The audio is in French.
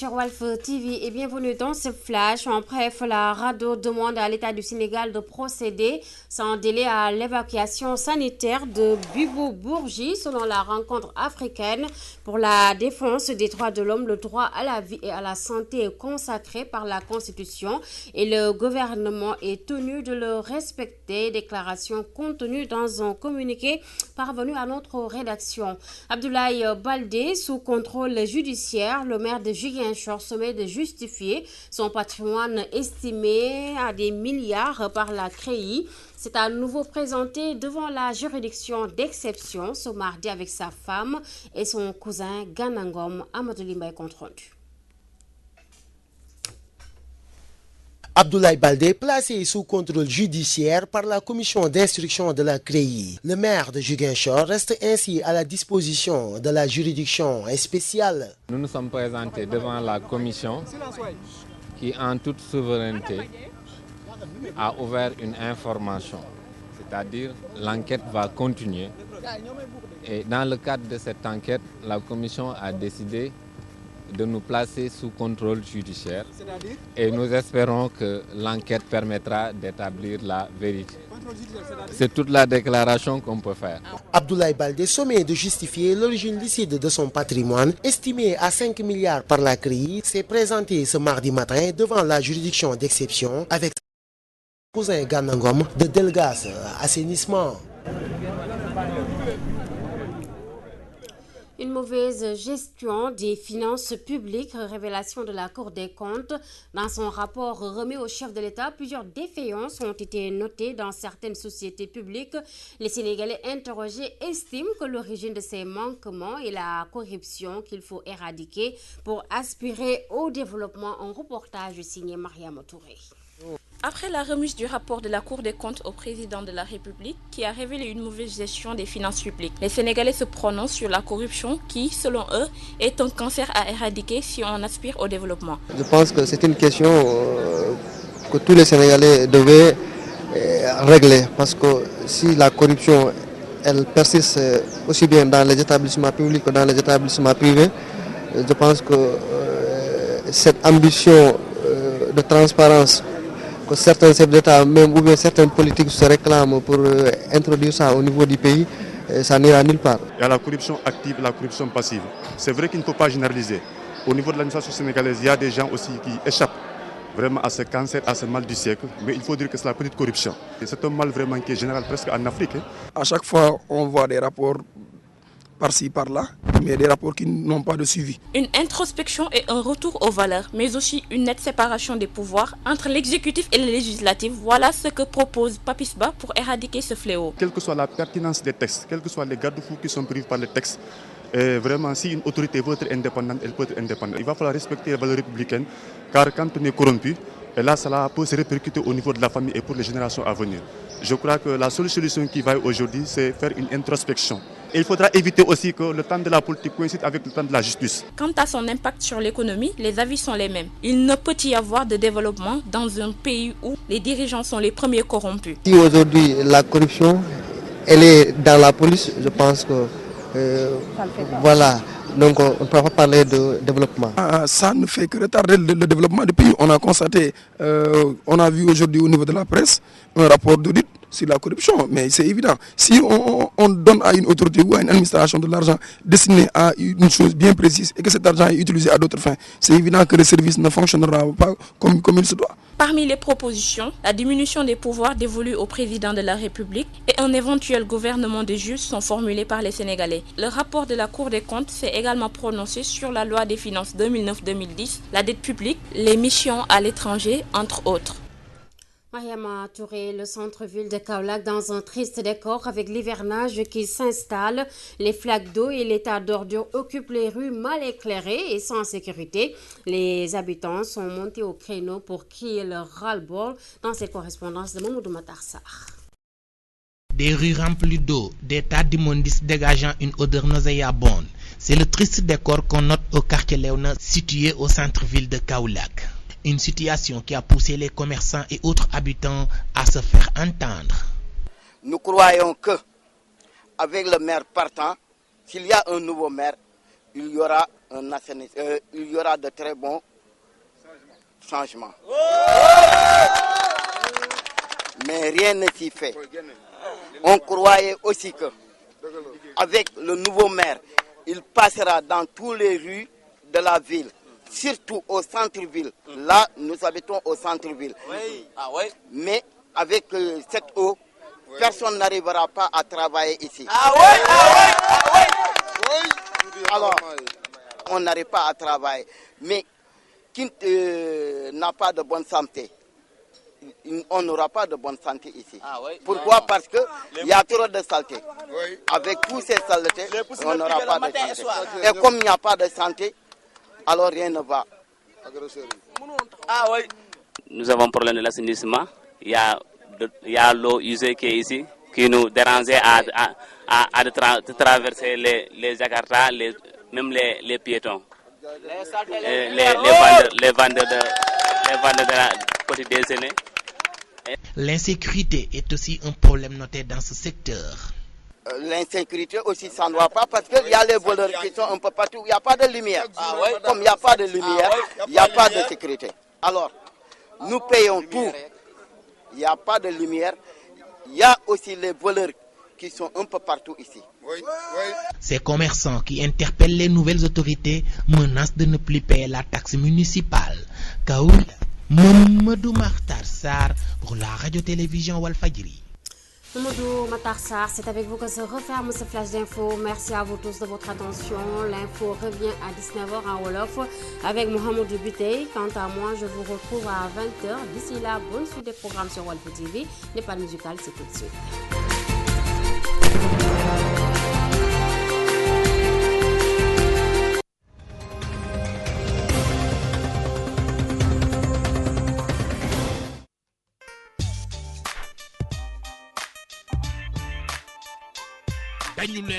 chers Walf TV et bienvenue dans ce flash. En bref, la RADDHO demande à l'État du Sénégal de procéder sans délai à l'évacuation sanitaire de Bubo Bourgi selon la rencontre africaine pour la défense des droits de l'homme. Le droit à la vie et à la santé est consacré par la Constitution et le gouvernement est tenu de le respecter. Déclaration contenue dans un communiqué parvenu à notre rédaction. Abdoulaye Baldé, sous contrôle judiciaire, le maire de Ziguinchor sommet de justifier son patrimoine estimé à des milliards par la CREI. C'est à nouveau présenté devant la juridiction d'exception ce mardi avec sa femme et son cousin Ganangom. Amadou Limbaye compte rendu. Abdoulaye Baldé, placé sous contrôle judiciaire par la commission d'instruction de la CREI. Le maire de Ziguinchor reste ainsi à la disposition de la juridiction spéciale. Nous nous sommes présentés devant la commission qui, en toute souveraineté, a ouvert une information. C'est-à-dire l'enquête va continuer. Et dans le cadre de cette enquête, la commission a décidé de nous placer sous contrôle judiciaire et nous espérons que l'enquête permettra d'établir la vérité. C'est toute la déclaration qu'on peut faire. Abdoulaye Baldé sommet de justifier l'origine licite de son patrimoine estimé à 5 milliards par la CREI s'est présenté ce mardi matin devant la juridiction d'exception avec son cousin Ganangom de Delgas Assainissement. Une mauvaise gestion des finances publiques, révélation de la Cour des comptes. Dans son rapport remis au chef de l'État, plusieurs défaillances ont été notées dans certaines sociétés publiques. Les Sénégalais interrogés estiment que l'origine de ces manquements est la corruption qu'il faut éradiquer pour aspirer au développement. Un reportage signé Mariam Touré. Après la remise du rapport de la Cour des comptes au président de la République qui a révélé une mauvaise gestion des finances publiques, les Sénégalais se prononcent sur la corruption qui, selon eux, est un cancer à éradiquer si on aspire au développement. Je pense que c'est une question que tous les Sénégalais devaient régler parce que si la corruption elle persiste aussi bien dans les établissements publics que dans les établissements privés, je pense que cette ambition de transparence que certains chefs d'État, même ou bien certaines politiques se réclament pour introduire ça au niveau du pays, ça n'ira nulle part. Il y a la corruption active et la corruption passive. C'est vrai qu'il ne faut pas généraliser. Au niveau de l'administration sénégalaise, il y a des gens aussi qui échappent vraiment à ce cancer, à ce mal du siècle. Mais il faut dire que c'est la petite corruption. Et c'est un mal vraiment qui est général presque en Afrique. À chaque fois, on voit des rapports par-ci, par-là, mais des rapports qui n'ont pas de suivi. Une introspection et un retour aux valeurs, mais aussi une nette séparation des pouvoirs entre l'exécutif et le législatif. Voilà ce que propose Papisba pour éradiquer ce fléau. Quelle que soit la pertinence des textes, quels que soient les garde-fous qui sont prévus par les textes, et vraiment, si une autorité veut être indépendante, elle peut être indépendante. Il va falloir respecter les valeurs républicaines, car quand on est corrompu, et là, cela peut se répercuter au niveau de la famille et pour les générations à venir. Je crois que la seule solution qui va aujourd'hui, c'est faire une introspection. Et il faudra éviter aussi que le temps de la politique coïncide avec le temps de la justice. Quant à son impact sur l'économie, les avis sont les mêmes. Il ne peut y avoir de développement dans un pays où les dirigeants sont les premiers corrompus. Si aujourd'hui la corruption, elle est dans la police, je pense que voilà. Donc on ne peut pas parler de développement. Ça ne fait que retarder le développement du pays. On a constaté, on a vu aujourd'hui au niveau de la presse un rapport d'audit sur la corruption. Mais c'est évident, si on donne à une autorité ou à une administration de l'argent destiné à une chose bien précise et que cet argent est utilisé à d'autres fins, c'est évident que le service ne fonctionnera pas comme il se doit. Parmi les propositions, la diminution des pouvoirs dévolus au président de la République et un éventuel gouvernement de juges sont formulés par les Sénégalais. Le rapport de la Cour des comptes s'est également prononcé sur la loi des finances 2009-2010, la dette publique, les missions à l'étranger, entre autres. Mariama Touré, le centre-ville de Kaolack dans un triste décor avec l'hivernage qui s'installe. Les flaques d'eau et l'état d'ordure occupent les rues mal éclairées et sans sécurité. Les habitants sont montés au créneau pour crier leur ras-le-bol dans cette correspondance de Mamoudou Matarsar. Des rues remplies d'eau, des tas d'immondices dégageant une odeur nauséabonde. C'est le triste décor qu'on note au quartier Léona situé au centre-ville de Kaolack. Une situation qui a poussé les commerçants et autres habitants à se faire entendre. Nous croyons que, avec le maire partant, s'il y a un nouveau maire, il y aura un assainissement, il y aura de très bons changements. Mais rien ne s'y fait. On croyait aussi que avec le nouveau maire, il passera dans toutes les rues de la ville, surtout au centre-ville. Là, nous habitons au centre-ville. Mais avec cette eau, personne n'arrivera pas à travailler ici. Alors, on n'arrive pas à travailler. Mais qui n'a pas de bonne santé, on n'aura pas de bonne santé ici. Pourquoi? Parce qu'il y a trop de saleté. Avec tous ces saletés, on n'aura pas de santé. Et comme il n'y a pas de santé, alors rien ne va. Nous avons un problème de l'assainissement. Il y a l'eau usée qui est ici, qui nous dérangeait de traverser les Jakarta, même les piétons. Les vendeurs de la petite déjeuner. L'insécurité est aussi un problème noté dans ce secteur. L'insécurité aussi, ça ne va pas parce qu'il y a les voleurs qui sont un peu partout. Il n'y a pas de lumière. Comme il n'y a pas de lumière, il n'y a pas de sécurité. Alors, nous payons tout. Il n'y a pas de lumière. Il y a aussi les voleurs qui sont un peu partout ici. Ces commerçants qui interpellent les nouvelles autorités menacent de ne plus payer la taxe municipale. Kaoul, Mamadou Makhtar Sarr pour la radio-télévision Walfadjri. Mamadou Makhtar Sarr, c'est avec vous que se referme ce flash d'info. Merci à vous tous de votre attention. L'info revient à 19h en Wolof avec Mohamedou Bitey. Quant à moi, je vous retrouve à 20h. D'ici là, bonne suite des programmes sur Walf TV. Les pas musicales, c'est tout de suite. dañu leen